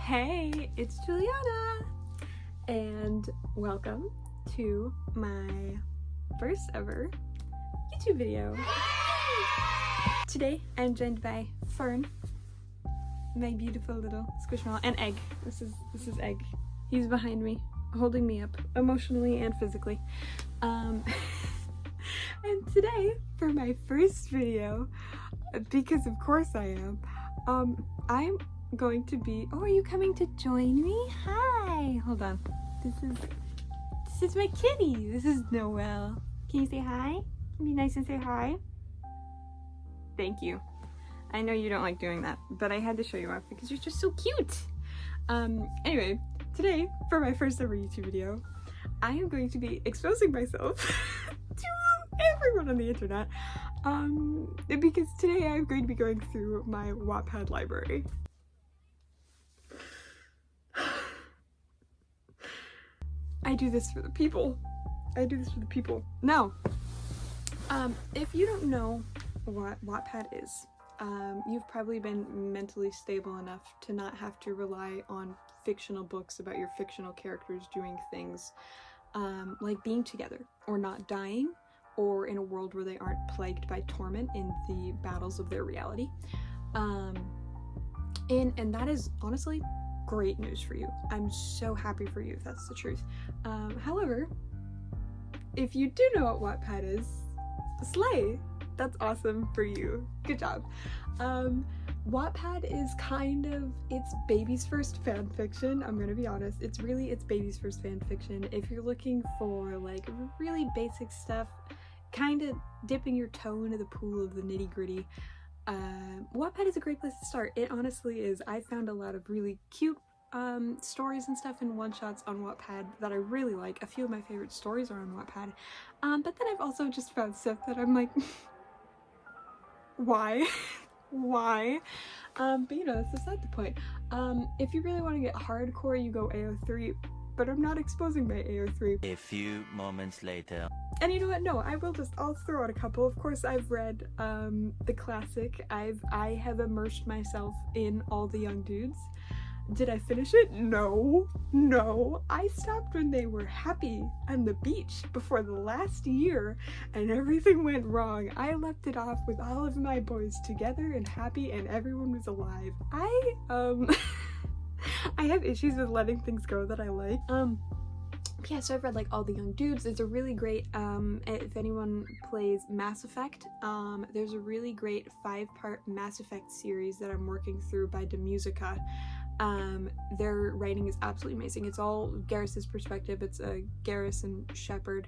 Hey, it's Juliana, and welcome to my first ever YouTube video. Today I'm joined by Fern, my beautiful little squishmallow, and Egg. This is Egg. He's behind me, holding me up emotionally and physically. And today, for my first video, because of course I am, I'm going to be, oh, are you coming to join me? Hi, hold on. This is my kitty. This is Noelle. Can you say hi? Can you be nice and say hi? Thank you. I know you don't like doing that, but I had to show you off because you're just so cute. Anyway, today, for my first ever YouTube video, I am going to be exposing myself to everyone on the internet, because today I'm going to be going through my Wattpad library. I do this for the people. I do this for the people. Now, if you don't know what Wattpad is, you've probably been mentally stable enough to not have to rely on fictional books about your fictional characters doing things like being together or not dying, or in a world where they aren't plagued by torment in the battles of their reality. And that is honestly great news for you. I'm so happy for you if that's the truth. However, if you do know what Wattpad is, slay! That's awesome for you. Good job. Wattpad is kind of, it's baby's first fan fiction. I'm gonna be honest, it's baby's first fan fiction. If you're looking for like really basic stuff, kind of dipping your toe into the pool of the nitty gritty, Wattpad is a great place to start. It honestly is. I found a lot of really cute stories and stuff and one-shots on Wattpad that I really like. A few of my favorite stories are on Wattpad, but then I've also just found stuff that I'm like, why? Why? But you know, that's beside the point. If you really want to get hardcore, you go AO3, but I'm not exposing my AO3. A few moments later. And you know what? No, I'll throw out a couple. Of course, I've read the classic. I have immersed myself in All the Young Dudes. Did I finish it? No. I stopped when they were happy on the beach before the last year and everything went wrong. I left it off with all of my boys together and happy and everyone was alive. I have issues with letting things go that I like. Yeah, so I've read like All the Young Dudes. It's a really great, if anyone plays Mass Effect, there's a really great 5-part Mass Effect series that I'm working through by DeMusica. Their writing is absolutely amazing. It's all Garrus's perspective. It's a Garrus and Shepard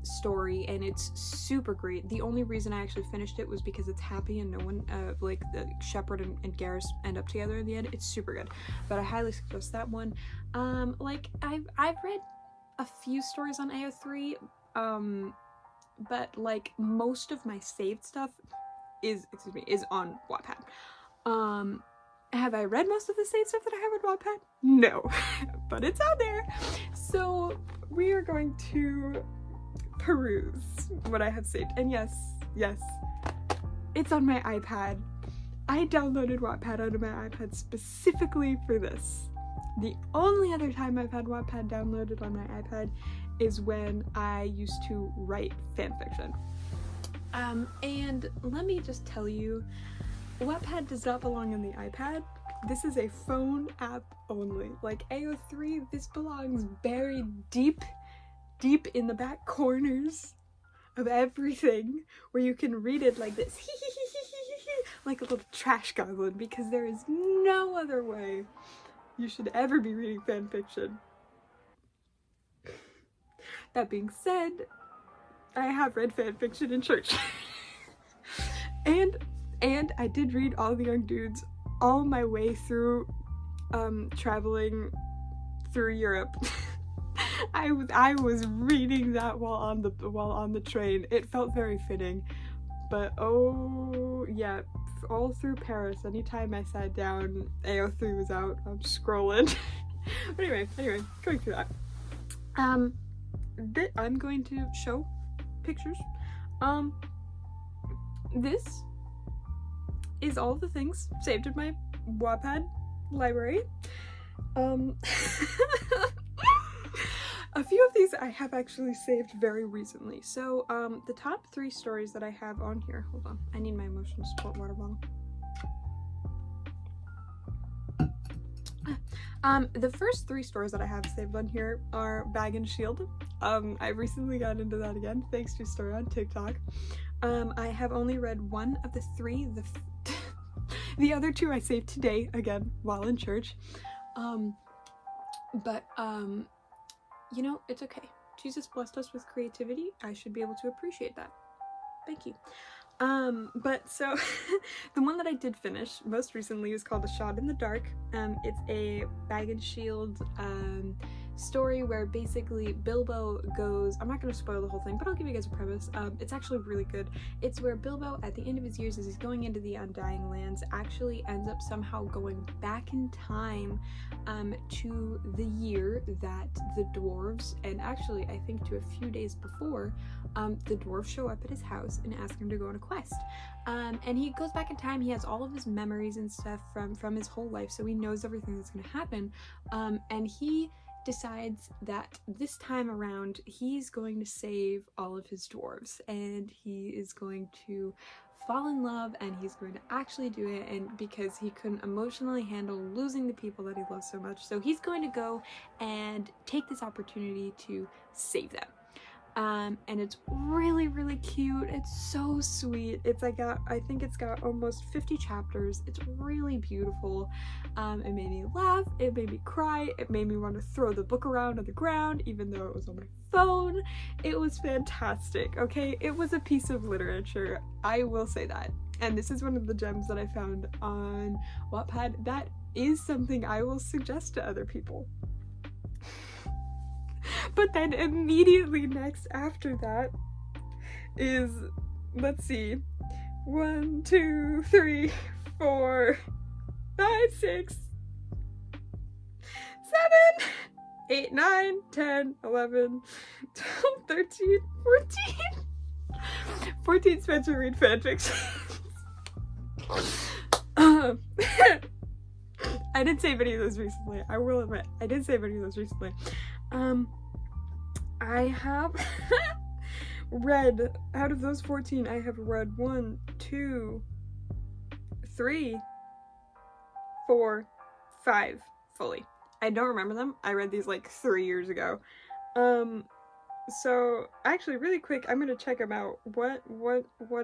story, and it's super great. The only reason I actually finished it was because it's happy and no one, like the Shepard and Garrus end up together in the end. It's super good, but I highly suggest that one. Like I've read a few stories on AO3, but like most of my saved stuff is on Wattpad. Have I read most of the saved stuff that I have on Wattpad? No, but it's out there. So we are going to peruse what I have saved. And yes, it's on my iPad. I downloaded Wattpad onto my iPad specifically for this. The only other time I've had Wattpad downloaded on my iPad is when I used to write fanfiction. And let me just tell you, Wattpad does not belong on the iPad. This is a phone app only. Like AO3, this belongs buried deep in the back corners of everything, where you can read it like this, like a little trash goblin, because there is no other way you should ever be reading fanfiction. That being said, I have read fanfiction in church. And I did read All the Young Dudes all my way through traveling through Europe. I was reading that while on the train. It felt very fitting. But oh yeah, all through Paris, anytime I sat down, AO3 was out. I'm scrolling. But anyway, going through that. I'm going to show pictures. This is all the things saved in my Wattpad library. A few of these I have actually saved very recently. So, the top 3 stories that I have on here, hold on, I need my emotional support water bottle. The first 3 stories that I have saved on here are Bagginshield. I recently got into that again, thanks to a story on TikTok. I have only read 1 of the 3. The other 2 I saved today, again, while in church. You know, it's okay. Jesus blessed us with creativity. I should be able to appreciate that. Thank you. But so the one that I did finish most recently is called A Shot in the Dark. It's a bagginshield story where basically Bilbo goes, I'm not going to spoil the whole thing, but I'll give you guys a premise. It's actually really good. It's where Bilbo, at the end of his years as he's going into the Undying Lands, actually ends up somehow going back in time to the year that the dwarves, and actually I think to a few days before, the dwarves show up at his house and ask him to go on a quest. And he goes back in time. He has all of his memories and stuff from his whole life, so he knows everything that's going to happen. And he decides that this time around he's going to save all of his dwarves, and he is going to fall in love, and he's going to actually do it, and because he couldn't emotionally handle losing the people that he loves so much, so he's going to go and take this opportunity to save them. And it's really, really cute. It's so sweet. It's like I think it's got almost 50 chapters. It's really beautiful. It made me laugh. It made me cry. It made me want to throw the book around on the ground, even though it was on my phone. It was fantastic, okay? It was a piece of literature. I will say that. And this is one of the gems that I found on Wattpad. That is something I will suggest to other people. But then immediately next after that is, let's see, 1, 2, 3, 4, 5, 6, 7, 8, 9, 10, 11, 12, 13, 14 Spencer Reid fanfics. I didn't save any of those recently. I will admit, I did save any of those recently. I have read, out of those 14, I have read 1, 2, 3, 4, 5 fully. I don't remember them. I read these like 3 years ago. So actually really quick, I'm gonna check them out. What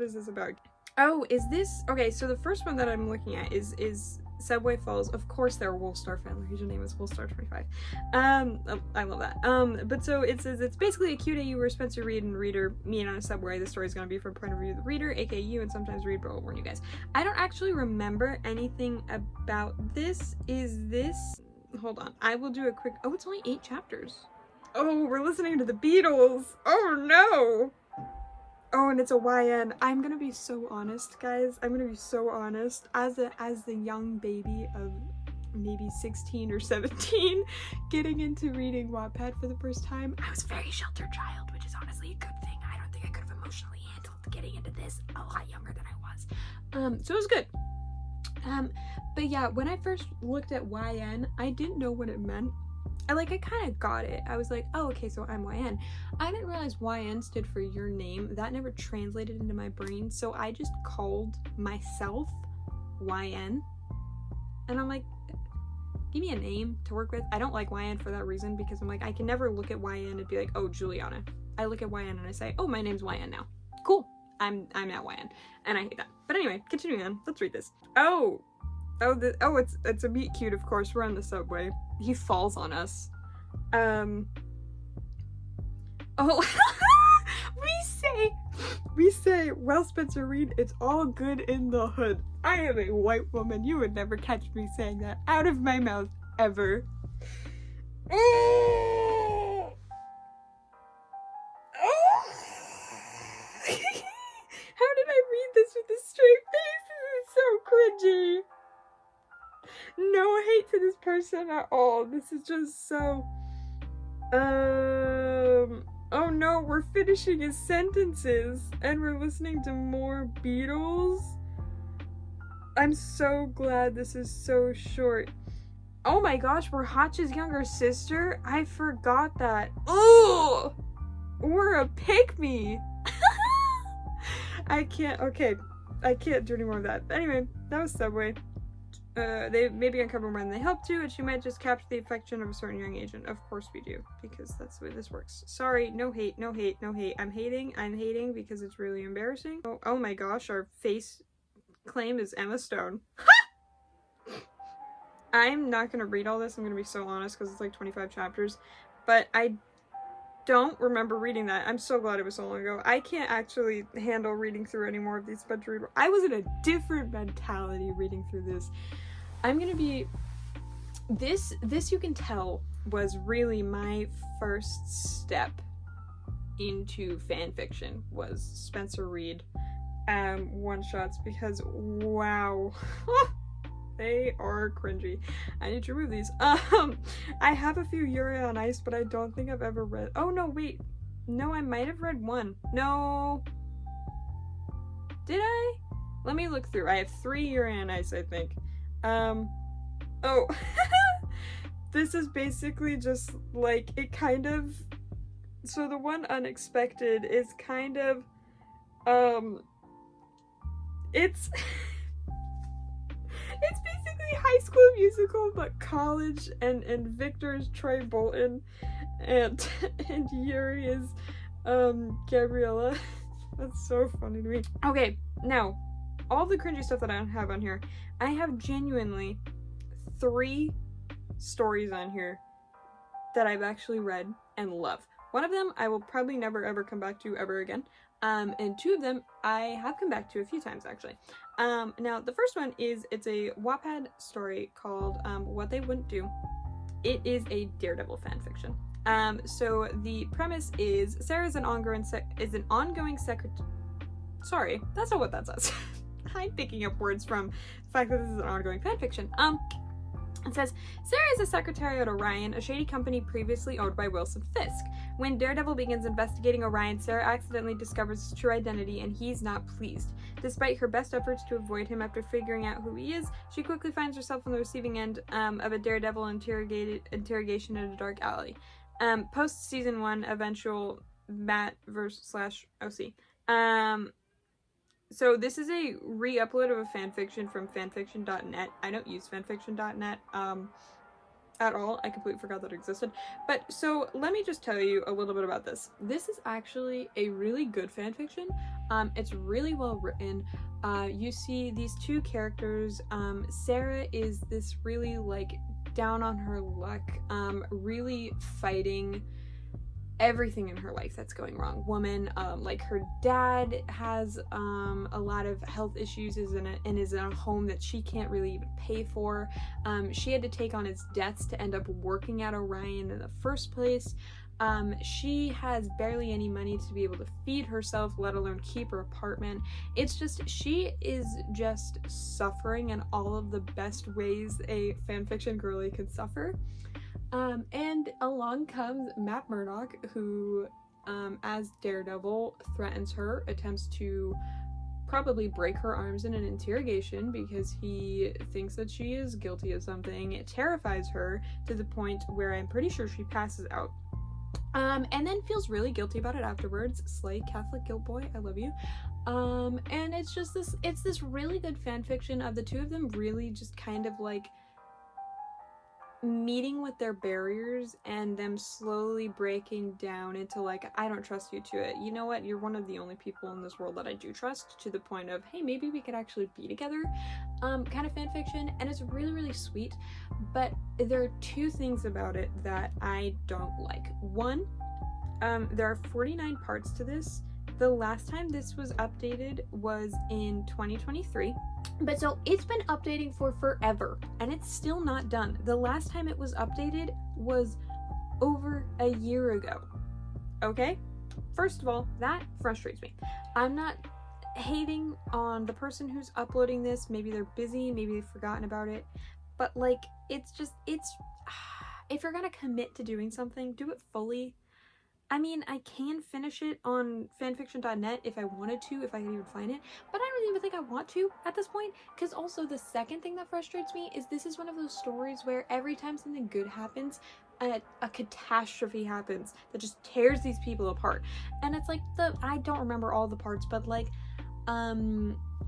is this about? Oh, is this, okay, so the first one that I'm looking at is Subway Falls. Of course they're a Wolfstar fan. Their username is Wolfstar25. I love that. But so it says it's basically a cute AU where Spencer Reid and reader meet on a subway. The story's gonna be from point of view of the reader, aka you, and sometimes Reid, but I'll warn you guys. I don't actually remember anything about this. Is this, hold on, I will do a quick, oh, it's only 8 chapters. Oh, we're listening to the Beatles. Oh no. Oh, and it's a YN. I'm gonna be so honest, guys. I'm gonna be so honest. As the young baby of maybe 16 or 17, getting into reading Wattpad for the first time, I was a very sheltered child, which is honestly a good thing. I don't think I could have emotionally handled getting into this a lot younger than I was. So it was good. But yeah, when I first looked at YN, I didn't know what it meant. I kind of got it. I was like, oh, okay, so I'm YN. I didn't realize YN stood for your name. That never translated into my brain, so I just called myself YN. And I'm like, give me a name to work with. I don't like YN for that reason, because I'm like, I can never look at YN and be like, oh, Juliana. I look at YN and I say, oh, my name's YN now. Cool. I'm at YN. And I hate that. But anyway, continuing on. Let's read this. It's a meet cute, of course. We're on the subway. He falls on us. we say, well, Spencer Reid, it's all good in the hood. I am a white woman. You would never catch me saying that out of my mouth, ever. Oh! How did I read this with a straight face? This is so cringy. No hate to this person at all. This is just so... Oh no, we're finishing his sentences and we're listening to more Beatles. I'm so glad this is so short. Oh my gosh, we're Hotch's younger sister? I forgot that. Ooh! We're a pick-me! I can't do any more of that. Anyway, that was Subway. They maybe uncover more than they hope to, and she might just capture the affection of a certain young agent. Of course we do, because that's the way this works. Sorry, no hate, no hate, no hate. I'm hating because it's really embarrassing. Oh my gosh, our face claim is Emma Stone. I'm not gonna read all this, I'm gonna be so honest, because it's like 25 chapters, but I don't remember reading that. I'm so glad it was so long ago. I can't actually handle reading through any more of these but I was in a different mentality reading through this. I'm gonna be... This you can tell was really my first step into fanfiction, was Spencer Reid one-shots, because wow. They are cringy. I need to remove these. I have a few Yuri on Ice, but I don't think I've ever read... Oh, no, wait. No, I might have read one. No. Did I? Let me look through. I have 3 Yuri on Ice, I think. Oh. This is basically just, like, it kind of... So the one Unexpected is kind of... It's... It's basically High School Musical, but college, and Victor is Troy Bolton, and Yuri is Gabriella. That's so funny to me. Okay, now, all the cringy stuff that I don't have on here, I have genuinely 3 stories on here that I've actually read and love. One of them I will probably never ever come back to ever again. And 2 of them I have come back to a few times, actually. Now, the first one is, it's a Wattpad story called What They Wouldn't Do. It is a Daredevil fanfiction. So the premise is Sarah is an ongoing secretary. Sorry, that's not what that says. I'm picking up words from the fact that this is an ongoing fanfiction. It says, Sarah is a secretary at Orion, a shady company previously owned by Wilson Fisk. When Daredevil begins investigating Orion, Sarah accidentally discovers his true identity, and he's not pleased. Despite her best efforts to avoid him after figuring out who he is, she quickly finds herself on the receiving end of a Daredevil interrogation in a dark alley. Post season 1, eventual Matt /OC. So this is a re-upload of a fanfiction from fanfiction.net. I don't use fanfiction.net at all. I completely forgot that it existed. But so let me just tell you a little bit about this. This is actually a really good fanfiction. It's really well written. You see these 2 characters. Sarah is this really like down on her luck, really fighting everything in her life that's going wrong woman. Like her dad has a lot of health issues, is in a home that she can't really even pay for. She had to take on his debts to end up working at Orion in the first place. She has barely any money to be able to feed herself, let alone keep her apartment. It's just, she is just suffering in all of the best ways a fanfiction girly could suffer. And along comes Matt Murdock, who, as Daredevil, threatens her, attempts to probably break her arms in an interrogation because he thinks that she is guilty of something. It terrifies her to the point where I'm pretty sure she passes out. And then feels really guilty about it afterwards. Slay, Catholic guilt boy, I love you. And it's just this really good fanfiction of the 2 of them really just kind of like meeting with their barriers and them slowly breaking down into like, I don't trust you to it. You know what? You're one of the only people in this world that I do trust, to the point of, hey, maybe we could actually be together, kind of fanfiction. And it's really, really sweet. But there are 2 things about it that I don't like. One, there are 49 parts to this. The last time this was updated was in 2023. But so it's been updating for forever, and it's still not done. The last time it was updated was over a year ago. Okay? First of all, that frustrates me. I'm not hating on the person who's uploading this. Maybe they're busy, maybe they've forgotten about it. But like, it's if you're gonna commit to doing something, do it fully. I mean, I can finish it on fanfiction.net if I wanted to, if I could even find it, but I don't even think I want to at this point, because also the second thing that frustrates me is this is one of those stories where every time something good happens, a catastrophe happens that just tears these people apart. And it's like, I don't remember all the parts, but like,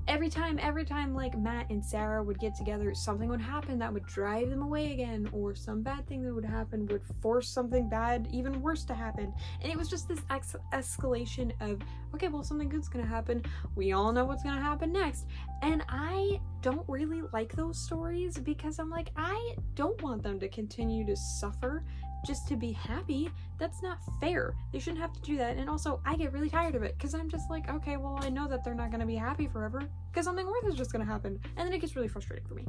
every time like Matt and Sarah would get together, something would happen that would drive them away again, or some bad thing that would happen would force something bad, even worse, to happen. And it was just this escalation of, okay, well, something good's gonna happen, we all know what's gonna happen next. And I don't really like those stories, because I'm like, I don't want them to continue to suffer just to be happy. That's not fair. They shouldn't have to do that. And also, I get really tired of it, because I'm just like, okay, well, I know that they're not going to be happy forever, because something worse is just going to happen. And then it gets really frustrating for me.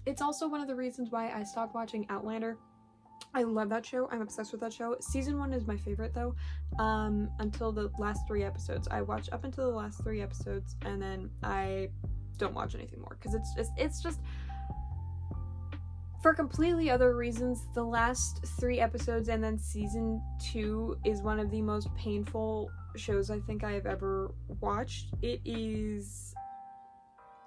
It's also one of the reasons why I stopped watching Outlander. I love that show. I'm obsessed with that show. Season 1 is my favorite, though, until the last 3 episodes. I watched up until the last 3 episodes, and then I don't watch anything more, because it's just for completely other reasons. The last 3 episodes and then season 2 is one of the most painful shows I think I have ever watched. It is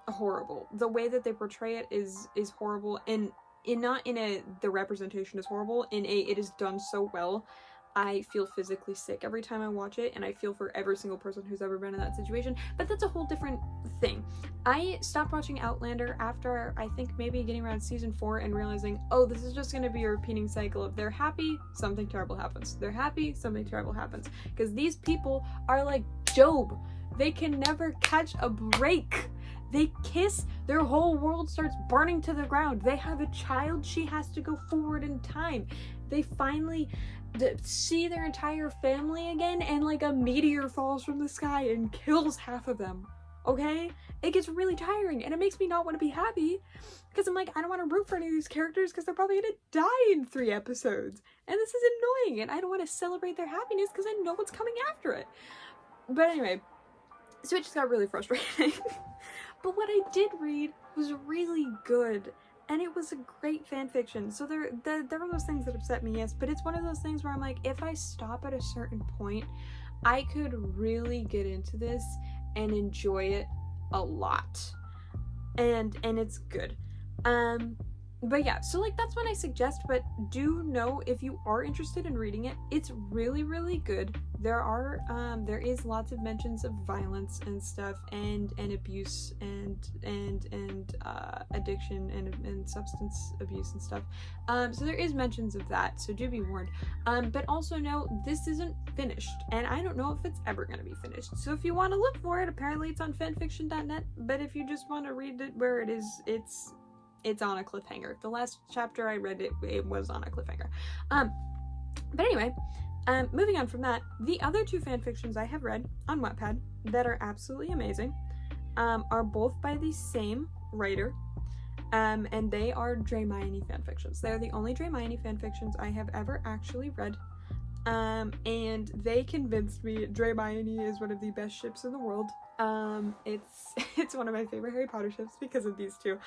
horrible. The way that they portray it is horrible, and not in a the representation is horrible, in a it is done so well. I feel physically sick every time I watch it, and I feel for every single person who's ever been in that situation, but that's a whole different thing. I stopped watching Outlander after, I think, maybe getting around season 4 and realizing, oh, this is just going to be a repeating cycle of they're happy, something terrible happens. They're happy, something terrible happens. Because these people are like Job. They can never catch a break. They kiss, their whole world starts burning to the ground. They have a child, she has to go forward in time. They finally see their entire family again, and like a meteor falls from the sky and kills half of them. Okay? It gets really tiring, and it makes me not want to be happy, because I'm like, I don't want to root for any of these characters because they're probably gonna die in 3 episodes, and this is annoying, and I don't want to celebrate their happiness because I know what's coming after it. But anyway, so it just got really frustrating. But what I did read was really good, and it was a great fan fiction. So there were those things that upset me, yes, but it's one of those things where I'm like, if I stop at a certain point, I could really get into this and enjoy it a lot. And it's good. But yeah, so like that's what I suggest, but do know if you are interested in reading it, it's really, really good. There is lots of mentions of violence and stuff, and abuse and addiction and substance abuse and stuff. So there is mentions of that, so do be warned. But also know this isn't finished, and I don't know if it's ever going to be finished. So if you want to look for it, apparently it's on fanfiction.net, but if you just want to read it where it is, it's on a cliffhanger. The last chapter I read it was on a cliffhanger. But anyway, moving on from that, the other 2 fanfictions I have read on Wattpad that are absolutely amazing are both by the same writer, and they are dramione fanfictions. They're the only dramione fanfictions I have ever actually read, and they convinced me dramione is one of the best ships in the world. It's one of my favorite Harry Potter ships because of these 2.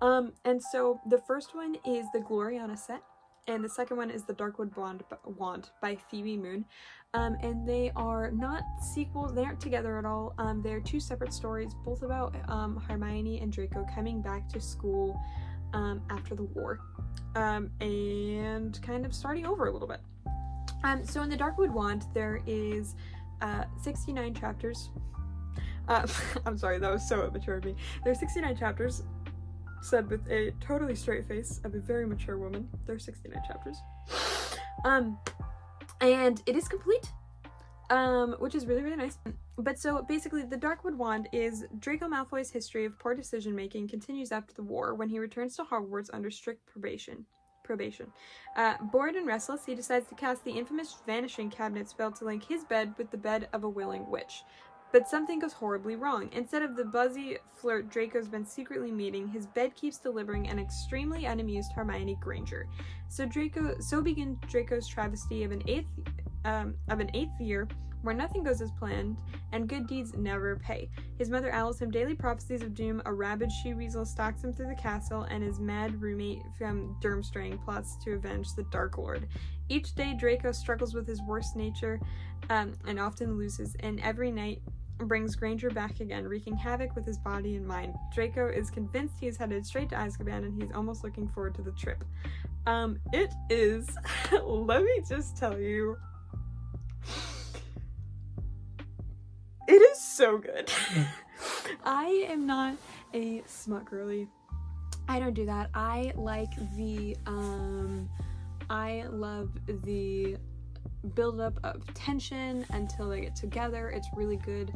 And so the first one is the Gloriana set, and the second one is the Darkwood Wand by Thebemoon. And they are not sequels, they aren't together at all. They're 2 separate stories, both about Hermione and Draco coming back to school after the war, and kind of starting over a little bit. So in the Darkwood Wand, there is 69 chapters. I'm sorry, that was so immature of me. There are 69 chapters, said with a totally straight face of a very mature woman. There are 69 chapters. And it is complete, which is really, really nice. But so basically, the Darkwood Wand is Draco Malfoy's history of poor decision-making continues after the war when he returns to Hogwarts under strict probation. Bored and restless, he decides to cast the infamous Vanishing Cabinet spell to link his bed with the bed of a willing witch. But something goes horribly wrong. Instead of the buzzy flirt Draco's been secretly meeting, his bed keeps delivering an extremely unamused Hermione Granger. So begins Draco's travesty of an eighth year, where nothing goes as planned, and good deeds never pay. His mother allows him daily prophecies of doom, a rabid she-weasel stalks him through the castle, and his mad roommate from Durmstrang plots to avenge the Dark Lord. Each day, Draco struggles with his worst nature and often loses, and every night brings Granger back again, wreaking havoc with his body and mind. Draco is convinced he is headed straight to Azkaban, and he's almost looking forward to the trip. It is, let me just tell you, it is so good. I am not a smut girly. I don't do that. I like the, I love the build-up of tension until they get together. It's really good.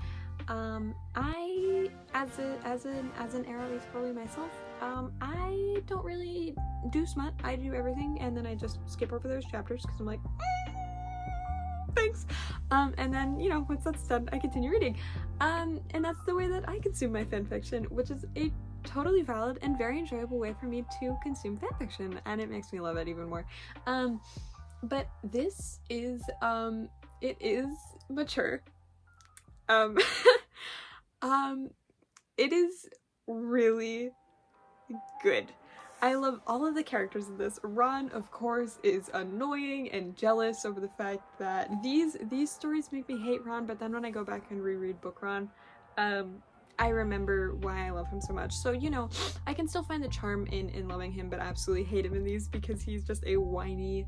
I, as an Arrow girly myself, I don't really do smut. I do everything, and then I just skip over those chapters because I'm like, thanks. And then, you know, once that's done, I continue reading. And that's the way that I consume my fanfiction, which is a totally valid and very enjoyable way for me to consume fanfiction, and it makes me love it even more. But this is, it is mature. It is really good. I love all of the characters in this. Ron, of course, is annoying and jealous over the fact that these stories make me hate Ron, but then when I go back and reread book Ron, I remember why I love him so much. So, you know, I can still find the charm in loving him, but absolutely hate him in these because he's just a whiny,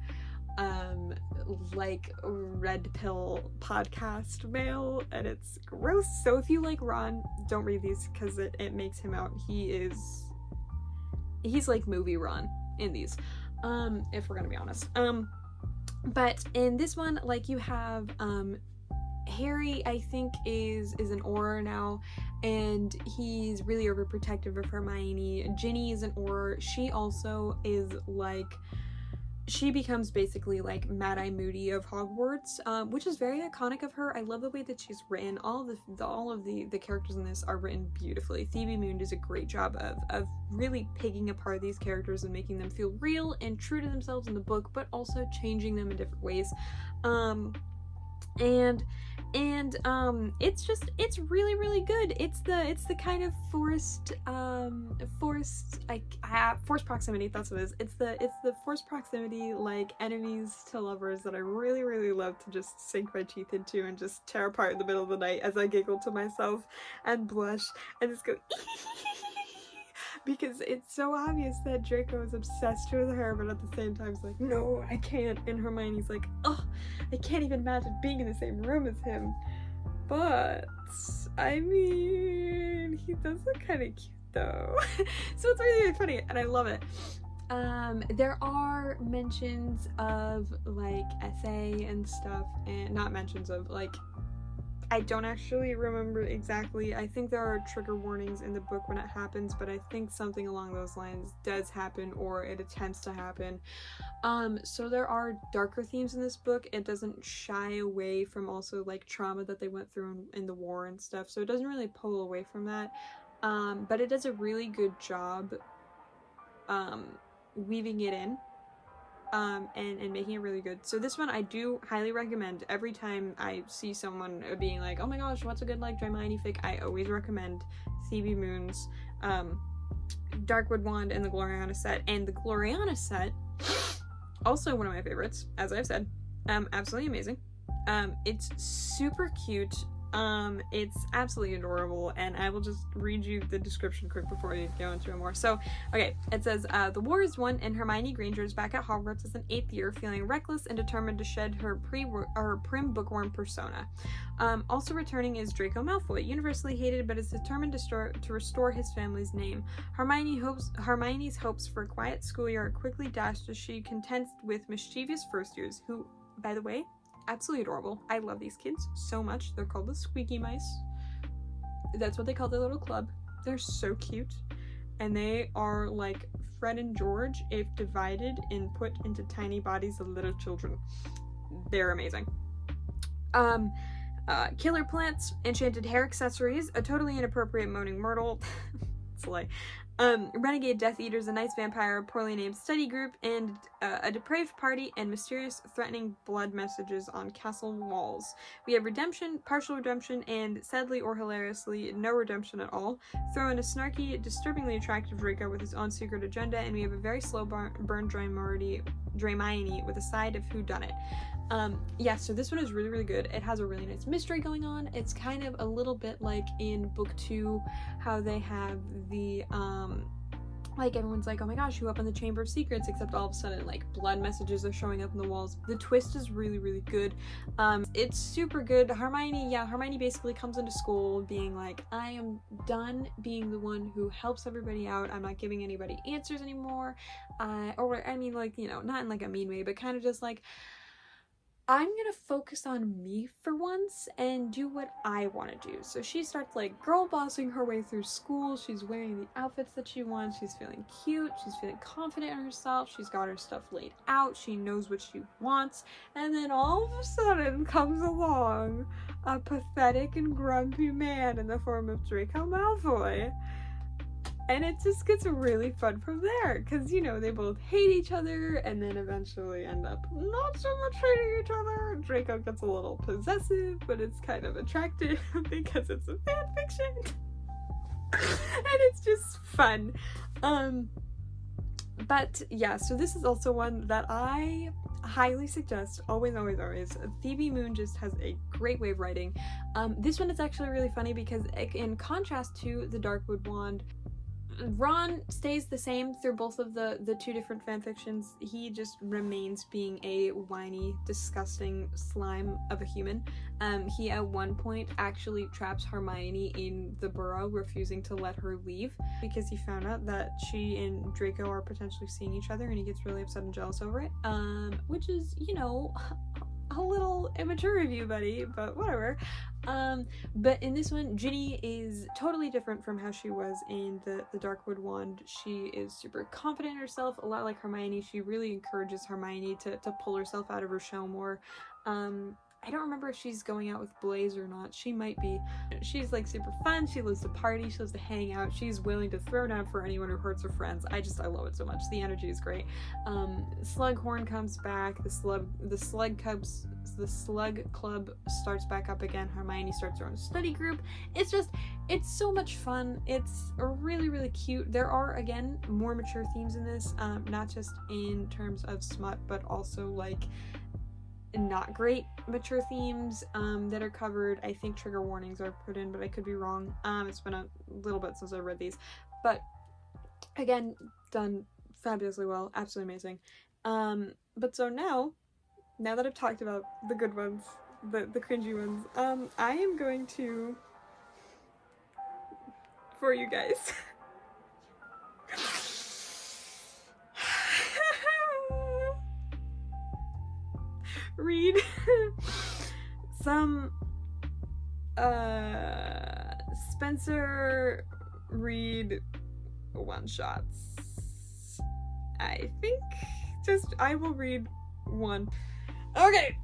like red pill podcast male, and it's gross. So if you like Ron, don't read these because it makes him out. He's like movie Ron in these, if we're gonna be honest. But in this one, like, you have Harry, I think, is an Auror now, and he's really overprotective of Hermione. Ginny is an Auror. She also is like, she becomes basically like Mad-Eye Moody of Hogwarts, which is very iconic of her. I love the way that she's written. All of the characters in this are written beautifully. Thebemoon does a great job of really picking apart these characters and making them feel real and true to themselves in the book, but also changing them in different ways. It's really, really good. It's the kind of forced proximity, that's what it is. It's the forced proximity, like, enemies to lovers that I really, really love to just sink my teeth into and just tear apart in the middle of the night as I giggle to myself and blush and just go because it's so obvious that Draco is obsessed with her, but at the same time it's like, no, I can't. And Hermione's like, oh, I can't even imagine being in the same room as him. But, I mean, he does look kind of cute though. So it's really, really funny, and I love it. There are mentions of, like, essay and stuff, and not mentions of, like, I don't actually remember exactly. I think there are trigger warnings in the book when it happens, but I think something along those lines does happen, or it attempts to happen. So there are darker themes in this book. It doesn't shy away from also, like, trauma that they went through in the war and stuff, so it doesn't really pull away from that. But it does a really good job weaving it in. And making it really good. So this one I do highly recommend. Every time I see someone being like, oh my gosh, what's a good, like, dramione fic, I always recommend Thebemoon's Darkwood Wand and the Gloriana set. And the Gloriana set, also one of my favorites, as I've said. Absolutely amazing. It's super cute. It's absolutely adorable, and I will just read you the description quick before we go into it more. So, okay, it says, the war is won, and Hermione Granger is back at Hogwarts as an 8th year, feeling reckless and determined to shed her prim bookworm persona. Also returning is Draco Malfoy, universally hated, but is determined to restore his family's name. Hermione's hopes for a quiet school year are quickly dashed as she contends with mischievous first years, who, by the way, absolutely adorable. I love these kids so much. They're called the Squeaky Mice. That's what they call their little club. They're so cute. And they are like Fred and George if divided and put into tiny bodies of little children. They're amazing. Killer plants, enchanted hair accessories, a totally inappropriate moaning myrtle. Slay. renegade Death Eaters, a nice vampire, poorly named study group, and a depraved party, and mysterious, threatening blood messages on castle walls. We have redemption, partial redemption, and sadly or hilariously, no redemption at all. Throw in a snarky, disturbingly attractive Draco with his own secret agenda, and we have a very slow burn dramione with a side of whodunit. Yeah, so this one is really, really good. It has a really nice mystery going on. It's kind of a little bit like in book 2, how they have the, like, everyone's like, oh my gosh, who opened the Chamber of Secrets, except all of a sudden, like, blood messages are showing up in the walls. The twist is really, really good. It's super good. Hermione basically comes into school being like, I am done being the one who helps everybody out. I'm not giving anybody answers anymore. Or, I mean, like, you know, not in, like, a mean way, but kind of just like, I'm gonna focus on me for once and do what I want to do. So she starts like girl bossing her way through school. She's wearing the outfits that she wants. She's feeling cute. She's feeling confident in herself. She's got her stuff laid out. She knows what she wants. And then all of a sudden comes along a pathetic and grumpy man in the form of Draco Malfoy. And it just gets really fun from there, because, you know, they both hate each other, and then eventually end up not so much hating each other. Draco gets a little possessive, but it's kind of attractive, because it's a fanfiction. And it's just fun. But, yeah, so this is also one that I highly suggest. Always. Thebemoon just has a great way of writing. This one is actually really funny, because in contrast to the Darkwood Wand, Ron stays the same through both of the two different fanfictions. He just remains being a whiny, disgusting slime of a human. He at one point actually traps Hermione in the burrow, refusing to let her leave because he found out that she and Draco are potentially seeing each other, and he gets really upset and jealous over it. Which is, you know, a little immature of you, buddy, but whatever. But in this one, Ginny is totally different from how she was in the Darkwood Wand. She is super confident in herself, a lot like Hermione. She really encourages Hermione to pull herself out of her shell more. I don't remember if she's going out with Blaze or not. She might be. She's like super fun. She loves to party. She loves to hang out. She's willing to throw down for anyone who hurts her friends. I love it so much. The energy is great. Slughorn comes back. The Slug Club starts back up again. Hermione starts her own study group. It's so much fun. It's really, really cute. There are, again, more mature themes in this, not just in terms of smut, but also like not great mature themes that are covered. I think trigger warnings are put in, but I could be wrong. It's been a little bit since I read these, but again, done fabulously well, absolutely amazing. But so now that I've talked about the good ones, the cringy ones, I am going to, for you guys, read some Spencer Reid one-shots. I think I will read one. Okay,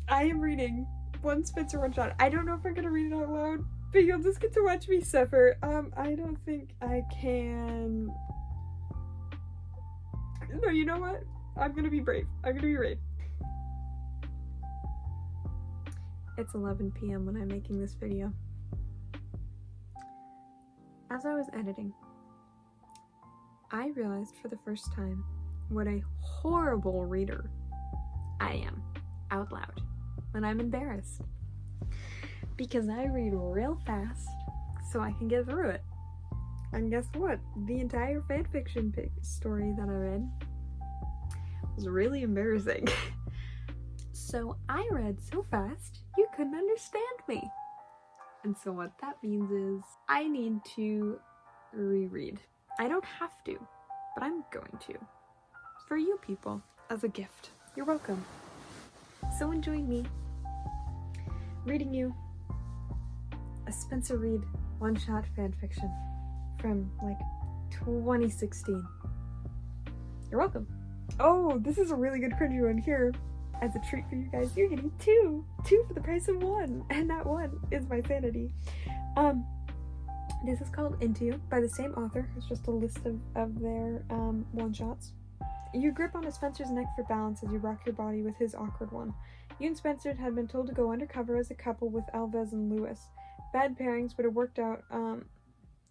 I am reading one Spencer one-shot. I don't know if I'm gonna read it out loud, but you'll just get to watch me suffer. I don't think I can. No, you know what? I'm gonna be brave. I'm gonna be Reid. It's 11 p.m. when I'm making this video. As I was editing, I realized for the first time what a horrible reader I am out loud when I'm embarrassed. Because I read real fast so I can get through it. And guess what? The entire fanfiction story that I read was really embarrassing. So I read so fast, you couldn't understand me. And so what that means is I need to reread. I don't have to, but I'm going to. For you people, as a gift. You're welcome. So enjoy me reading you a Spencer Reid one-shot fanfiction from like 2016. You're welcome. Oh, this is a really good cringy one here. As a treat for you guys, you're getting two for the price of one, and that one is my sanity. This is called Into You by the same author. It's just a list of their one-shots. You grip onto Spencer's neck for balance as you rock your body with his awkward one. You and Spencer had been told to go undercover as a couple with Alves and Lewis. Bad pairings, but it worked out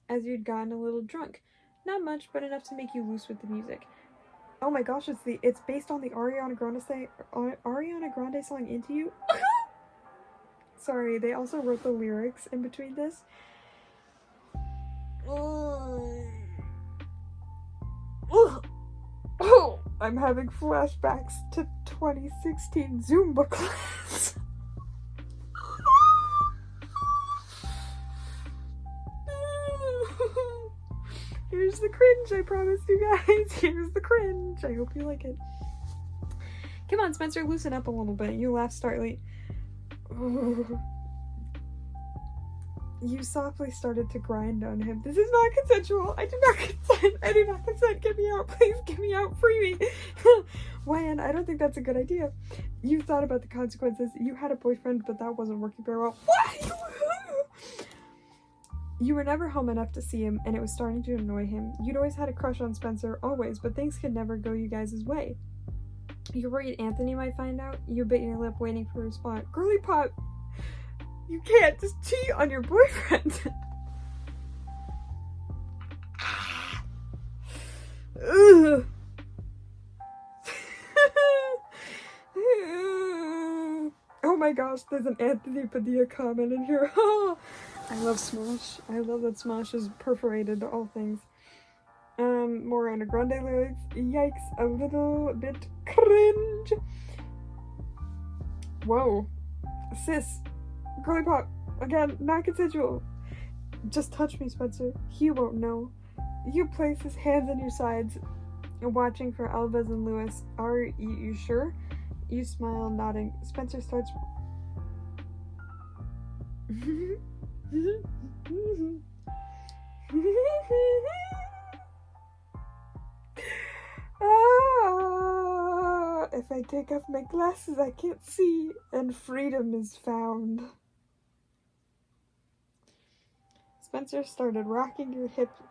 as you'd gotten a little drunk. Not much, but enough to make you loose with the music. Oh my gosh, it's based on the Ariana Grande song Into You. Sorry, they also wrote the lyrics in between this. Oh, I'm having flashbacks to 2016 Zumba class. Here's the cringe, I promised you guys. Here's the cringe. I hope you like it. Come on, Spencer, loosen up a little bit. You laugh startly. You softly started to grind on him. This is not consensual. I do not consent. I do not consent. Get me out. Please get me out. Free me. Wyan, I don't think that's a good idea. You thought about the consequences. You had a boyfriend, but that wasn't working very well. What? You were never home enough to see him, and it was starting to annoy him. You'd always had a crush on Spencer, always, but things could never go you guys' way. You're worried Anthony might find out? You bit your lip waiting for a response. Girly pop! You can't just cheat on your boyfriend! Ugh. Oh my gosh, there's an Anthony Padilla comment in here. I love Smosh. I love that Smosh is perforated to all things. More Ariana Grande lyrics. Yikes, a little bit cringe. Whoa. Sis. Girly pop. Again, not consensual. Just touch me, Spencer. He won't know. You place his hands on your sides, watching for Alves and Lewis. Are you sure? You smile, nodding. Spencer starts... If I take off my glasses, I can't see, and freedom is found. Spencer started rocking his hips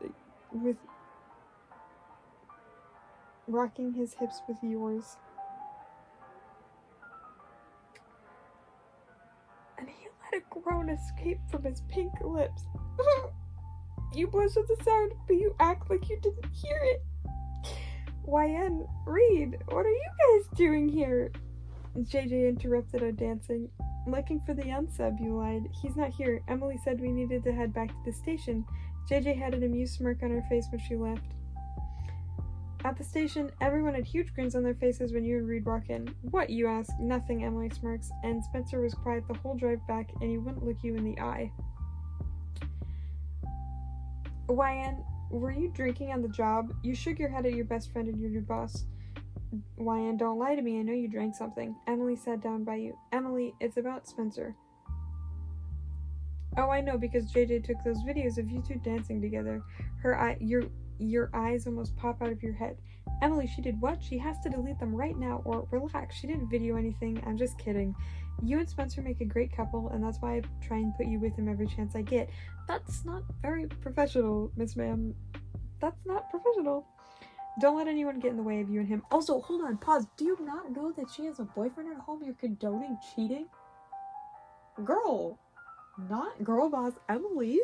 with yours. And he let a groan escape from his pink lips. You blush at the sound, but you act like you didn't hear it. Wyan, Reid, what are you guys doing here? JJ interrupted our dancing. Looking for the unsub, you lied. He's not here. Emily said we needed to head back to the station. JJ had an amused smirk on her face when she left. At the station, everyone had huge grins on their faces when you and Reid walk in. What, you ask? Nothing, Emily smirks, and Spencer was quiet the whole drive back, and he wouldn't look you in the eye. Wyan, were you drinking on the job? You shook your head at your best friend and your new boss. Wyan, don't lie to me. I know you drank something. Emily sat down by you. Emily, it's about Spencer. Oh, I know, because JJ took those videos of you two dancing together. Your eyes almost pop out of your head. Emily, she did what? She has to delete them right now, or relax. She didn't video anything. I'm just kidding. You and Spencer make a great couple, and that's why I try and put you with him every chance I get. That's not very professional, Miss Ma'am. That's not professional. Don't let anyone get in the way of you and him. Also, hold on, pause. Do you not know that she has a boyfriend at home? You're condoning cheating? Girl. Not girl boss Emily.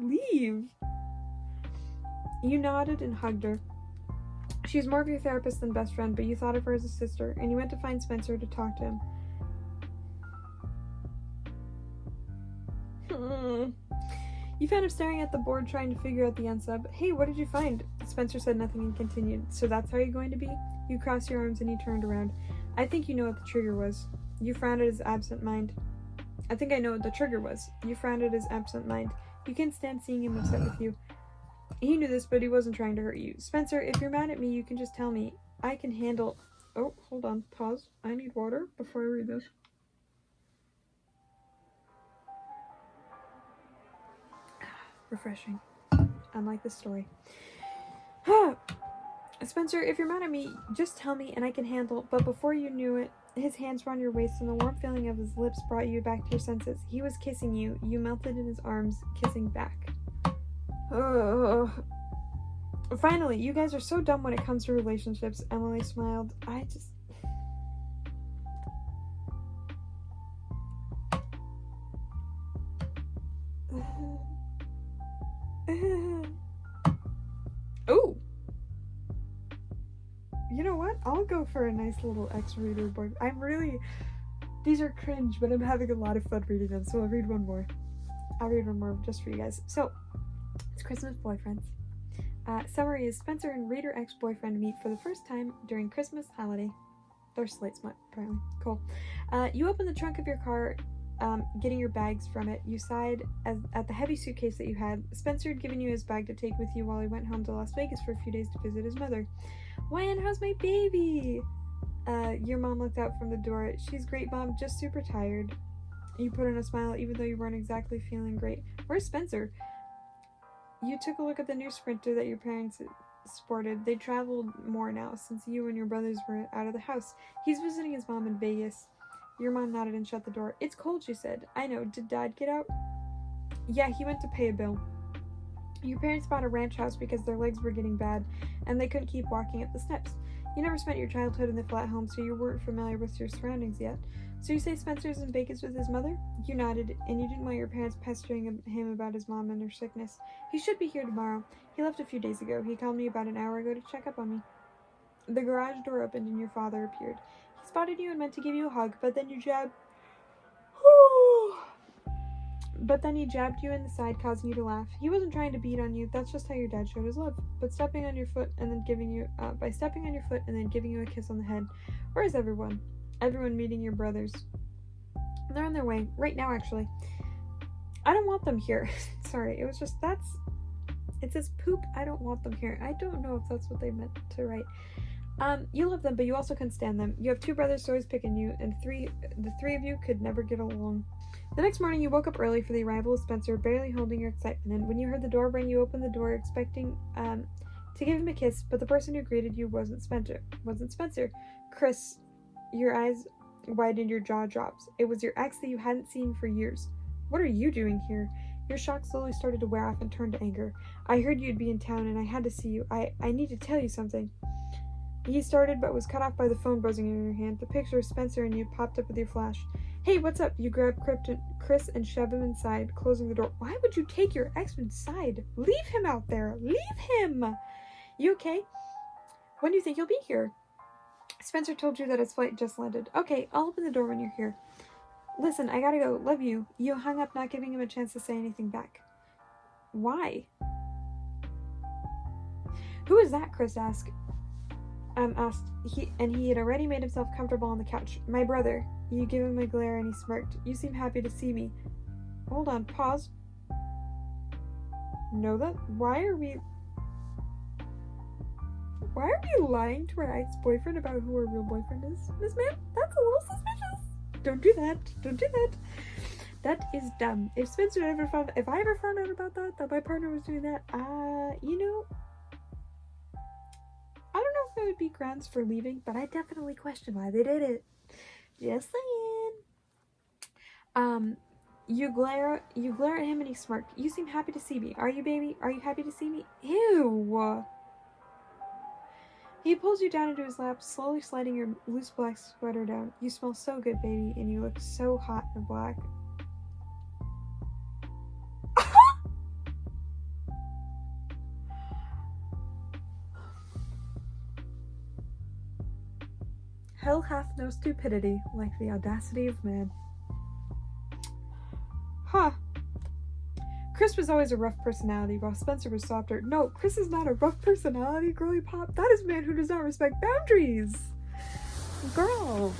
Leave. You nodded and hugged her. She's more of your therapist than best friend, but you thought of her as a sister, and you went to find Spencer to talk to him. You found him staring at the board trying to figure out the unsub. Hey, what did you find? Spencer said nothing and continued. So that's how you're going to be? You crossed your arms and he turned around. I think you know what the trigger was. You frowned at his absent mind. I think I know what the trigger was. You frowned at his absent mind. You can't stand seeing him upset with you. He knew this, but he wasn't trying to hurt you. Spencer, if you're mad at me, you can just tell me. I can handle... Oh, hold on. Pause. I need water before I read this. Refreshing. Unlike this story. Spencer, if you're mad at me, just tell me and I can handle. But before you knew it, his hands were on your waist and the warm feeling of his lips brought you back to your senses. He was kissing you. You melted in his arms, kissing back. Finally, you guys are so dumb when it comes to relationships, Emily smiled. I just... Oh! You know what? I'll go for a nice little ex-reader boy. I'm really... These are cringe, but I'm having a lot of fun reading them, so I'll read one more. I'll read one more just for you guys. So, it's Christmas boyfriends. Summary is Spencer and reader ex-boyfriend meet for the first time during Christmas holiday. They're slate smut, apparently. Cool. You open the trunk of your car, getting your bags from it. You sighed at the heavy suitcase that you had. Spencer had given you his bag to take with you while he went home to Las Vegas for a few days to visit his mother. When? How's my baby? Your mom looked out from the door. She's great, Mom, just super tired. You put on a smile even though you weren't exactly feeling great. Where's Spencer? You took a look at the new Sprinter that your parents sported. They traveled more now since you and your brothers were out of the house. He's visiting his mom in Vegas. Your mom nodded and shut the door. It's cold, she said. I know. Did Dad get out? Yeah, he went to pay a bill. Your parents bought a ranch house because their legs were getting bad and they couldn't keep walking up the steps. You never spent your childhood in the flat home, so you weren't familiar with your surroundings yet. So you say Spencer's in Vegas with his mother? You nodded, and you didn't want your parents pestering him about his mom and her sickness. He should be here tomorrow. He left a few days ago. He called me about an hour ago to check up on me. The garage door opened and your father appeared. He spotted you and meant to give you a hug, but then you jabbed... But then he jabbed you in the side, causing you to laugh. He wasn't trying to beat on you. That's just how your dad showed his love. But stepping on your foot and then giving you a kiss on the head. Where is everyone? Everyone meeting your brothers. They're on their way. Right now, actually. I don't want them here. Sorry, it was just, it says poop, I don't want them here. I don't know if that's what they meant to write. You love them, but you also couldn't stand them. You have two brothers always picking you, and the three of you could never get along. The next morning, you woke up early for the arrival of Spencer, barely holding your excitement in. When you heard the door ring, you opened the door, expecting to give him a kiss, but the person who greeted you wasn't Spencer. Chris, your eyes widened, your jaw drops. It was your ex that you hadn't seen for years. What are you doing here? Your shock slowly started to wear off and turned to anger. I heard you'd be in town, and I had to see you. I need to tell you something. He started, but was cut off by the phone buzzing in your hand. The picture of Spencer and you popped up with your flash. Hey, what's up? You grabbed Chris and shoved him inside, closing the door. Why would you take your ex inside? Leave him out there. Leave him. You okay? When do you think you'll be here? Spencer told you that his flight just landed. Okay, I'll open the door when you're here. Listen, I gotta go. Love you. You hung up, not giving him a chance to say anything back. Why? Who is that? Chris asked. He had already made himself comfortable on the couch. My brother. You give him a glare and he smirked. You seem happy to see me. Hold on, pause. Know that? Why are we lying to our ex-boyfriend about who our real boyfriend is? Miss Ma'am, that's a little suspicious. Don't do that. Don't do that. That is dumb. If I ever found out about that my partner was doing that, I don't know if it would be grounds for leaving, but I definitely question why they did it. Just saying. You glare at him and he smirked. You seem happy to see me. Are you, baby? Are you happy to see me? Ew. He pulls you down into his lap, slowly sliding your loose black sweater down. You smell so good, baby, and you look so hot and black. Hell hath no stupidity like the audacity of man. Huh. Chris was always a rough personality, while Spencer was softer. No, Chris is not a rough personality, girly pop. That is a man who does not respect boundaries. Girl.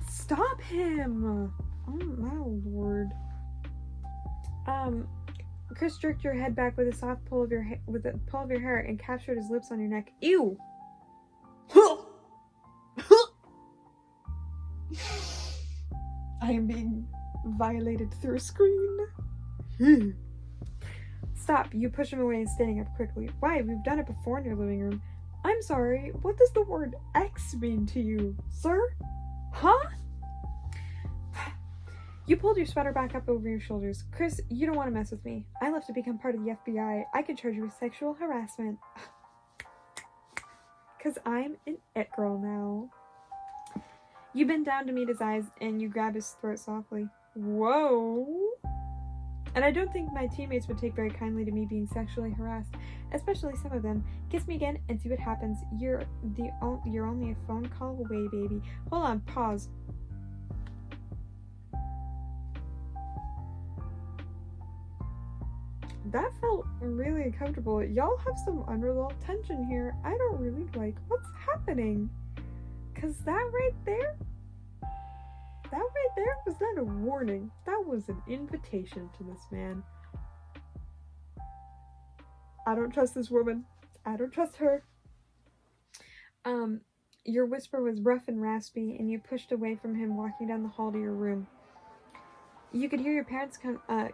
Stop him. Oh, my lord. Chris jerked your head back with a soft pull of your hair and captured his lips on your neck. Ew. I am being violated through a screen. Stop. You push him away and standing up quickly. Why? We've done it before in your living room. I'm sorry. What does the word X mean to you, sir? Huh? You pulled your sweater back up over your shoulders. Chris, you don't want to mess with me. I left to become part of the FBI. I could charge you with sexual harassment. Because I'm an it girl now. You bend down to meet his eyes, and you grab his throat softly. Whoa! And I don't think my teammates would take very kindly to me being sexually harassed, especially some of them. Kiss me again and see what happens. You're only a phone call away, baby. Hold on, pause. That felt really uncomfortable. Y'all have some unresolved tension here. I don't really like what's happening. Cause that right there was not a warning. That was an invitation to this man. I don't trust this woman. I don't trust her. Your whisper was rough and raspy, and you pushed away from him walking down the hall to your room. You could hear your parents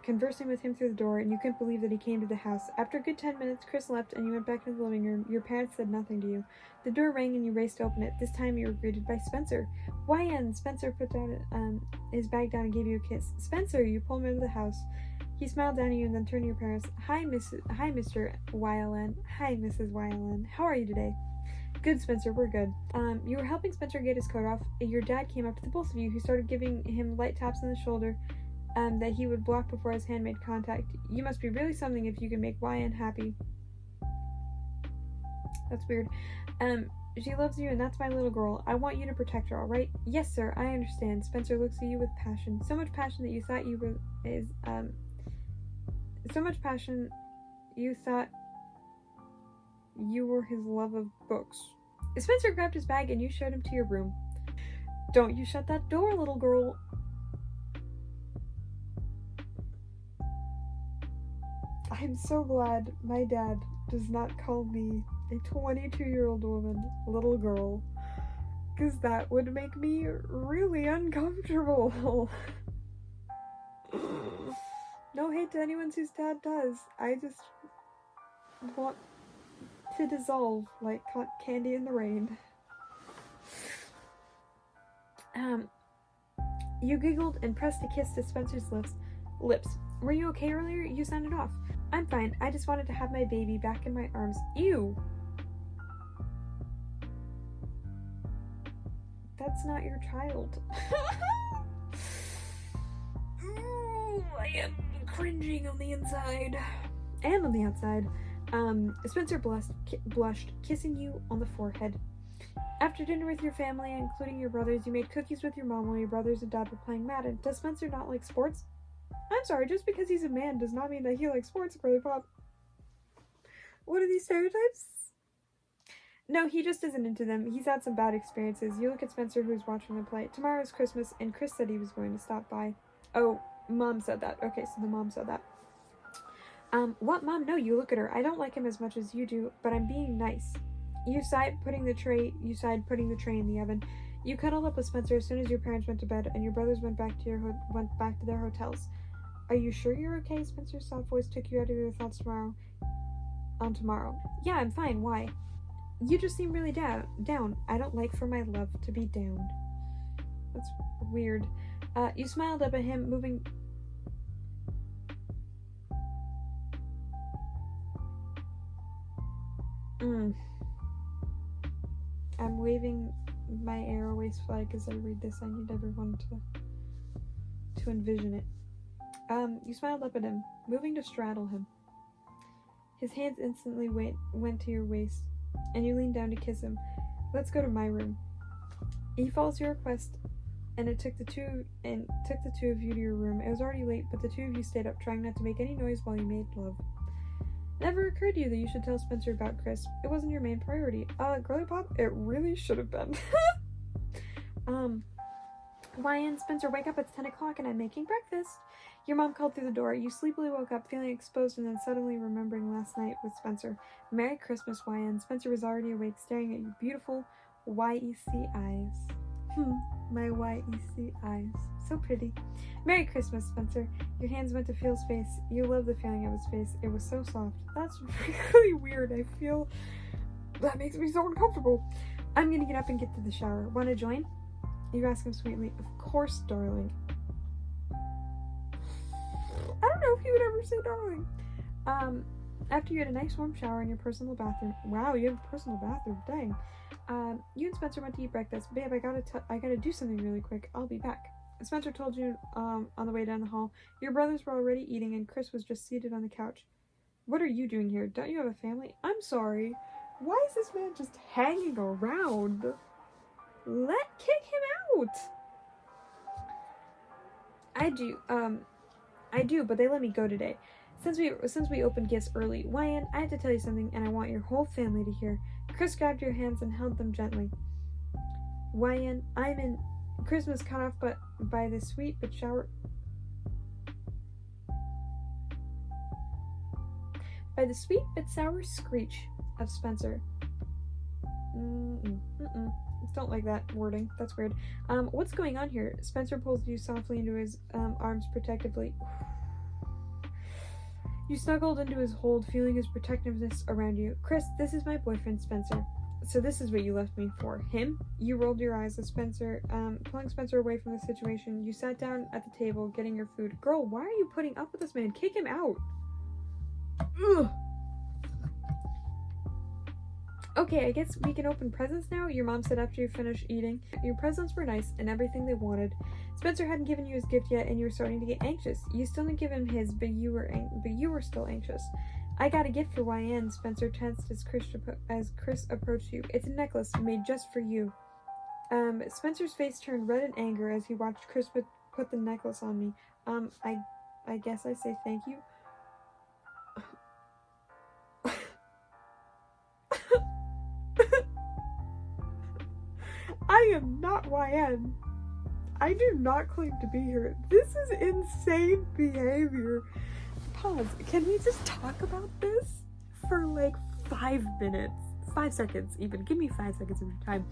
conversing with him through the door, and you couldn't believe that he came to the house. After a good 10 minutes, Chris left, and you went back into the living room. Your parents said nothing to you. The door rang, and you raced to open it. This time, you were greeted by Spencer. YN! Spencer put down his bag down and gave you a kiss. Spencer! You pulled him into the house. He smiled down at you and then turned to your parents. Hi, Mr. YLN. Hi, Mrs. YLN. How are you today? Good, Spencer, we're good. You were helping Spencer get his coat off. Your dad came up to the both of you, who started giving him light taps on the shoulder that he would block before his hand made contact. You must be really something if you can make YN happy. That's weird. She loves you, and that's my little girl. I want you to protect her, alright? Yes, sir, I understand. Spencer looks at you with passion. So much passion that you thought you were you were his love of books. Spencer grabbed his bag and you showed him to your room. Don't you shut that door, little girl. I'm so glad my dad does not call me a 22-year-old woman little girl, because that would make me really uncomfortable. No hate to anyone whose dad does. I just want to dissolve like candy in the rain. You giggled and pressed a kiss to Spencer's lips. Were you okay earlier? You sounded off. I'm fine. I just wanted to have my baby back in my arms. Ew! That's not your child. Ooh, I am cringing on the inside. And on the outside. Spencer blushed, kissing you on the forehead. After dinner with your family, including your brothers, you made cookies with your mom while your brothers and dad were playing Madden. Does Spencer not like sports? I'm sorry, just because he's a man does not mean that he likes sports, Girly Pop. What are these stereotypes? No, he just isn't into them. He's had some bad experiences. You look at Spencer, who's watching them play. Tomorrow's Christmas, and Chris said he was going to stop by. Oh, Mom said that. Okay, so the mom said that. What, Mom? No, you look at her. I don't like him as much as you do, but I'm being nice. You sighed putting the tray in the oven. You cuddled up with Spencer as soon as your parents went to bed, and your brothers went back to their hotels. Are you sure you're okay? Spencer's soft voice took you out of your thoughts tomorrow. Yeah, I'm fine. Why? You just seem really down. I don't like for my love to be down. That's weird. You smiled up at him, moving... I'm waving my airways flag as I read this. I need everyone to envision it. You smiled up at him, moving to straddle him. His hands instantly went to your waist, and you leaned down to kiss him. Let's go to my room. He follows your request, and it took the two of you to your room. It was already late, but the two of you stayed up, trying not to make any noise while you made love. It never occurred to you that you should tell Spencer about Chris. It wasn't your main priority. Girly Pop, it really should have been. YN, Spencer, wake up, it's 10 o'clock and I'm making breakfast. Your mom called through the door. You sleepily woke up, feeling exposed and then suddenly remembering last night with Spencer. Merry Christmas, YN. Spencer was already awake, staring at your beautiful YEC eyes. My YEC eyes. So pretty. Merry Christmas, Spencer. Your hands went to feel his face. You loved the feeling of his face. It was so soft. That's really weird. I feel... that makes me so uncomfortable. I'm gonna get up and get to the shower. Wanna join? You ask him sweetly. Of course, darling. I don't know if he would ever say darling. After you had a nice warm shower in your personal bathroom. Wow, you have a personal bathroom. Dang. You and Spencer went to eat breakfast. Babe, I gotta do something really quick. I'll be back. Spencer told you, on the way down the hall, your brothers were already eating and Chris was just seated on the couch. What are you doing here? Don't you have a family? I'm sorry. Why is this man just hanging around? Kick him out! I do, but they let me go today. Since we opened gifts early, Wyan, I have to tell you something, and I want your whole family to hear. Chris grabbed your hands and held them gently. Wyan, I'm in Christmas cut off by the sweet but sour screech of Spencer. Don't like that wording. That's weird. What's going on here? Spencer pulls you softly into his arms protectively. You snuggled into his hold, feeling his protectiveness around you. Chris, this is my boyfriend, Spencer. So this is what you left me for. Him? You rolled your eyes at Spencer, pulling Spencer away from the situation. You sat down at the table, getting your food. Girl, why are you putting up with this man? Kick him out. Ugh. Okay, I guess we can open presents now, your mom said after you finished eating. Your presents were nice and everything they wanted. Spencer hadn't given you his gift yet and you were starting to get anxious. You still didn't give him his, but you were still anxious. I got a gift for YN, Spencer tensed as Chris approached you. It's a necklace made just for you. Spencer's face turned red in anger as he watched Chris put the necklace on me. I guess I say thank you. I am not YN. I do not claim to be here. This is insane behavior. Pause. Can we just talk about this for like 5 minutes? 5 seconds even. Give me 5 seconds of your time.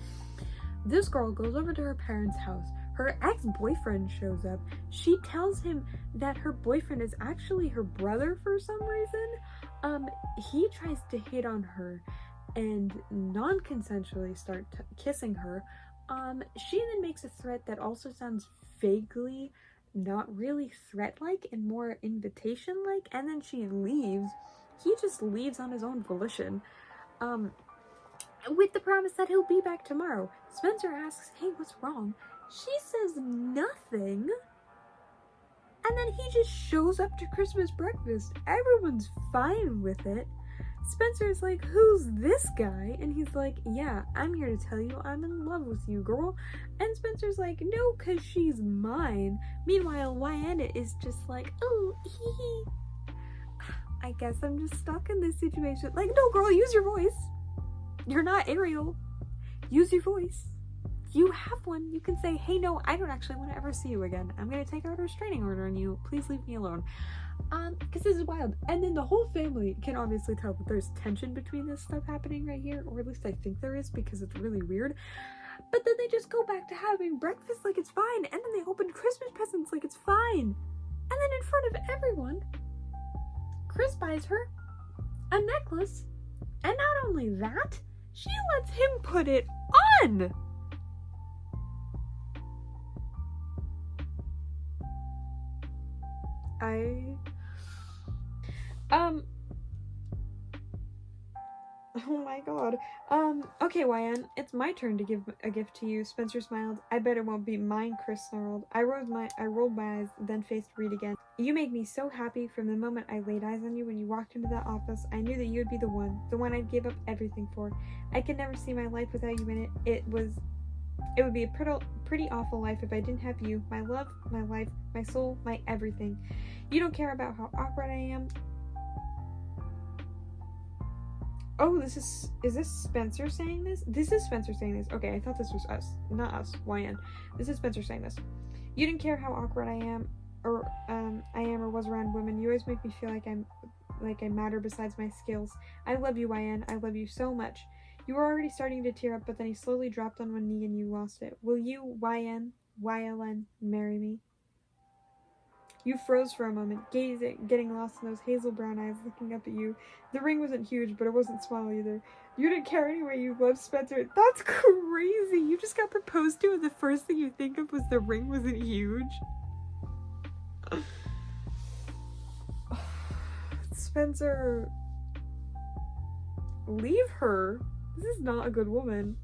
This girl goes over to her parents' house. Her ex-boyfriend shows up. She tells him that her boyfriend is actually her brother for some reason. He tries to hit on her and non-consensually start kissing her. She then makes a threat that also sounds vaguely not really threat-like and more invitation-like, and then she leaves. He just leaves on his own volition, with the promise that he'll be back tomorrow. Spencer asks, hey, what's wrong? She says nothing, and then he just shows up to Christmas breakfast. Everyone's fine with it. Spencer's like, who's this guy? And he's like, yeah, I'm here to tell you I'm in love with you, girl. And Spencer's like, no, cause she's mine. Meanwhile, Wyanna is just like, oh, hee hee. I guess I'm just stuck in this situation. Like, no, girl, use your voice. You're not Ariel. Use your voice. You have one. You can say, hey, no, I don't actually want to ever see you again. I'm going to take out a restraining order on you. Please leave me alone. Because this is wild. And then the whole family can obviously tell that there's tension between this stuff happening right here, or at least I think there is because it's really weird. But then they just go back to having breakfast like it's fine, and then they open Christmas presents like it's fine. And then in front of everyone, Chris buys her a necklace, and not only that, she lets him put it on! Oh my god. Okay, YN, it's my turn to give a gift to you. Spencer smiled. I bet it won't be mine, Chris snarled. I rolled my eyes, then faced Reid again. You made me so happy from the moment I laid eyes on you when you walked into that office. I knew that you would be the one I'd give up everything for. I could never see my life without you in it. It would be a pretty awful life if I didn't have you. My love, my life, my soul, my everything. You don't care about how awkward I am. Oh, is this Spencer saying this? This is Spencer saying this. Okay, I thought this was us. Not us, YN. This is Spencer saying this. You didn't care how awkward I am or was around women. You always make me feel like I matter besides my skills. I love you, YN. I love you so much. You were already starting to tear up, but then he slowly dropped on one knee and you lost it. Will you, YLN, marry me? You froze for a moment, getting lost in those hazel brown eyes looking up at you. The ring wasn't huge, but it wasn't small either. You didn't care anyway, you loved Spencer. That's crazy! You just got proposed to and the first thing you think of was the ring wasn't huge? Spencer, leave her. This is not a good woman.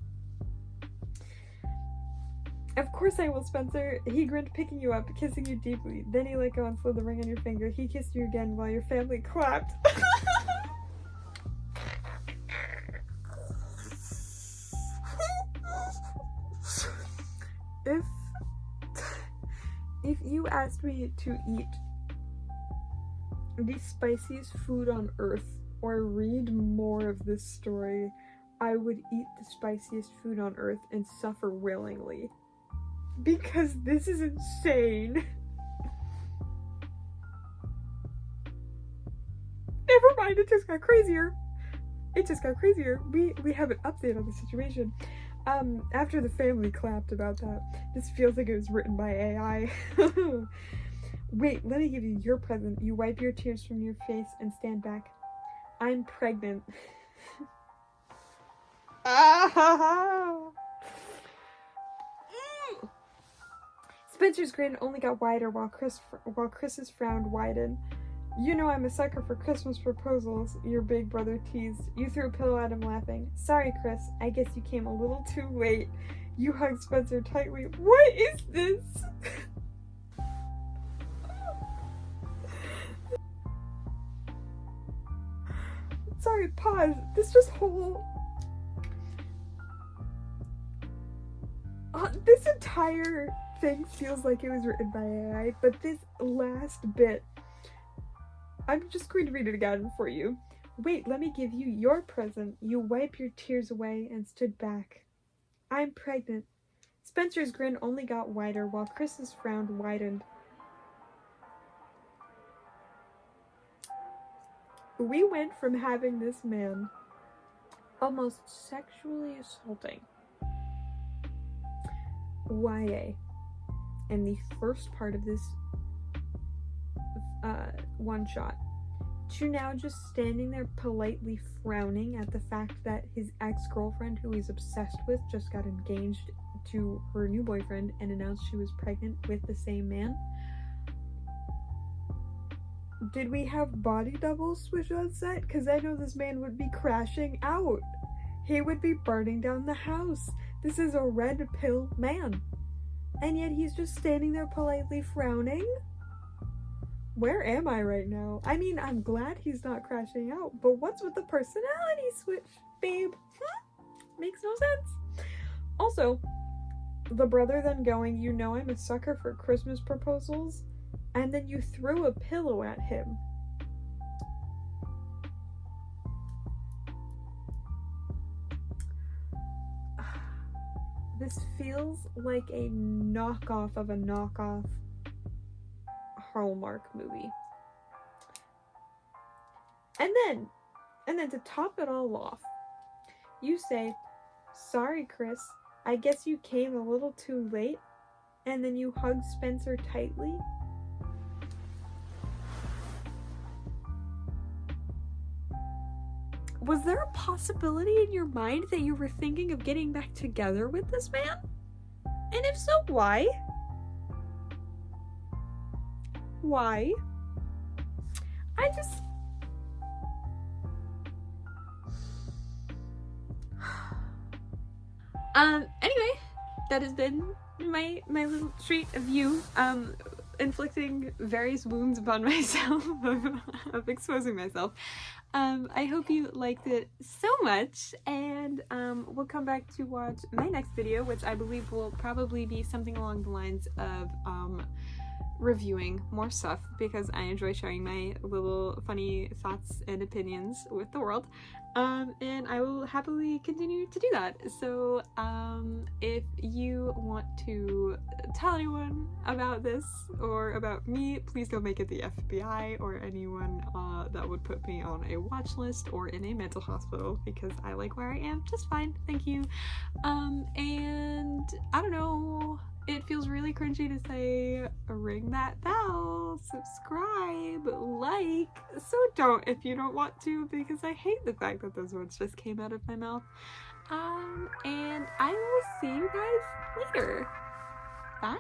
Of course I will, Spencer. He grinned, picking you up, kissing you deeply. Then he let go and slid the ring on your finger. He kissed you again while your family clapped. If you asked me to eat the spiciest food on earth or read more of this story, I would eat the spiciest food on earth and suffer willingly. Because this is insane. Never mind, it just got crazier. It just got crazier. We have an update on the situation. After the family clapped about that, this feels like it was written by AI. Wait, let me give you your present. You wipe your tears from your face and stand back. I'm pregnant. Spencer's grin only got wider while Chris's frown widened. You know I'm a sucker for Christmas proposals, your big brother teased. You threw a pillow at him, laughing. Sorry, Chris, I guess you came a little too late. You hugged Spencer tightly. What is this? Sorry, pause. This just whole... this entire thing feels like it was written by AI, but this last bit... I'm just going to read it again for you. Wait, let me give you your present. You wipe your tears away and stood back. I'm pregnant. Spencer's grin only got wider while Chris's frown widened. We went from having this man almost sexually assaulting YA in the first part of this one shot to now just standing there politely frowning at the fact that his ex-girlfriend, who he's obsessed with, just got engaged to her new boyfriend and announced she was pregnant with the same man. Did we have body doubles switch on set? Because I know this man would be crashing out. He would be burning down the house. This is a red pill man. And yet he's just standing there politely frowning? Where am I right now? I mean, I'm glad he's not crashing out, but what's with the personality switch, babe? Makes no sense. Also, the brother then going, you know I'm a sucker for Christmas proposals, and then you threw a pillow at him. This feels like a knockoff of a knockoff Hallmark movie. And then to top it all off, you say, sorry, Chris, I guess you came a little too late, and then you hug Spencer tightly. Was there a possibility in your mind that you were thinking of getting back together with this man? And if so, why? Why? Anyway, that has been my little treat of you, inflicting various wounds upon myself of exposing myself. I hope you liked it so much, and we'll come back to watch my next video, which I believe will probably be something along the lines of reviewing more stuff, because I enjoy sharing my little funny thoughts and opinions with the world, and I will happily continue to do that. So if you want to tell anyone about this or about me, please don't make it the FBI or anyone that would put me on a watch list or in a mental hospital, because I like where I am just fine, thank you. And I don't know, it feels really cringy to say ring that bell, subscribe, like, so don't if you don't want to, because I hate the fact that those words just came out of my mouth. And I will see you guys later. Bye!